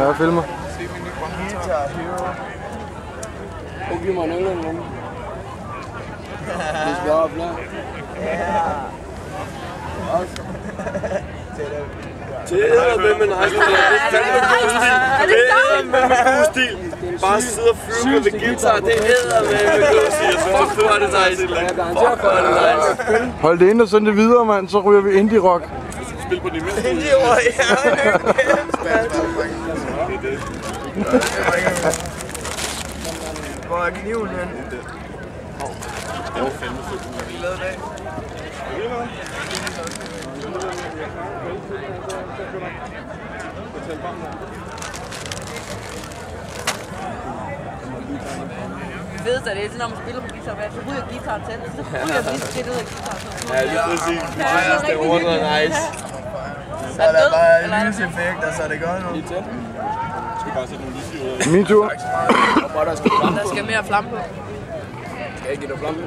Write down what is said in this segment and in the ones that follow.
Ja, jeg filmer. Guitar Hero. Det giver mig en yngre nummer. Det skal op, der. Ja. Også. Det er med nice. Det er med god stil. Bare sidde og flyve med guitar, det er med god stil. Jeg synes, du har det nice. Fuck, hvor er det nice. Hold det ind og send det videre, mand. Så ryger vi indie rock. Spil på de mindste. Indie rock, ja. Hvor er kniven hen? Det var fandme fedt. Vi lavede det. Det fedeste er det, når man spiller på guitar, så ryger guitaren til, så ryger vi lidt ud af guitaren. Ja, lige præcis. Det er ordentligt nice. Så er der bare lyseffekt, og så er det godt nu. Skal bare sætte nogle lys ud. Min tur. Der skal mere flamme på. Skal jeg give dig flamme?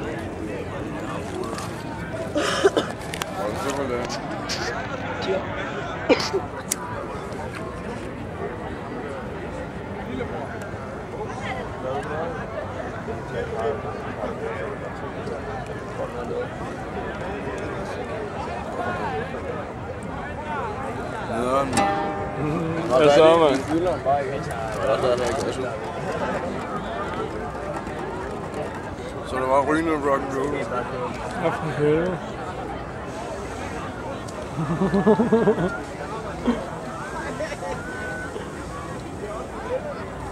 Hvad så, mand? Så det var rygende rock'n'roll. Hvad for helvede?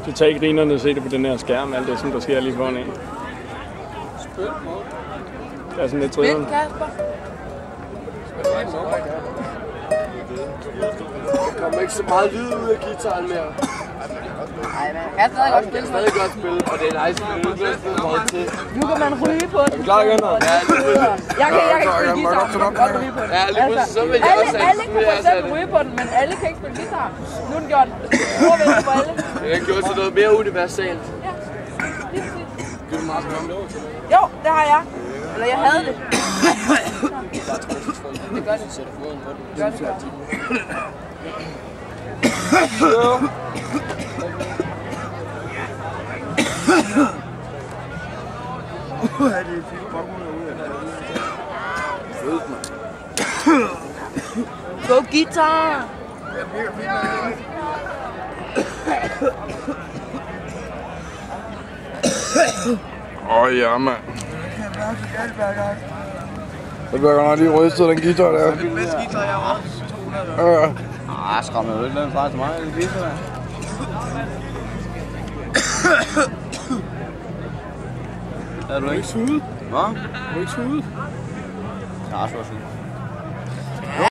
Så tag grinerne og se det på den her skærm, alt det, som der sker lige foran en. Spil på. Det er sådan lidt Spil, trivende. Kasper. Der kommer ikke så meget lyd ud af guitaren mere. Ej, man kan stadig godt spille. Stadig godt spil, og det er nice spil. Det er sådan meget til. Nu kan man ryge på den. Er vi klar igen, mand? Ja, jeg kan ikke spille guitar, men jeg kan godt ryge på den. Ja, lige pludselig, så vil jeg også have Alle kan for eksempel ryge på den, men alle kan ikke spille guitar. Nu er den gjort overvældende for alle. Jeg har gjort til noget mere universalt. Ja, lige præcis. Jo, det har jeg. Eller jeg havde det. Det gør det. Gør det godt. Go guitar! Ja, mand. Det bliver godt nok lige rystet, den guitar der. Det er den bedste guitar, jeg har også. Ja. Ah, skræmmer jo et eller andet fra til mig, det viser det. Er du ikke suget? Hvad? Er du ikke suget? Jeg har også været suget.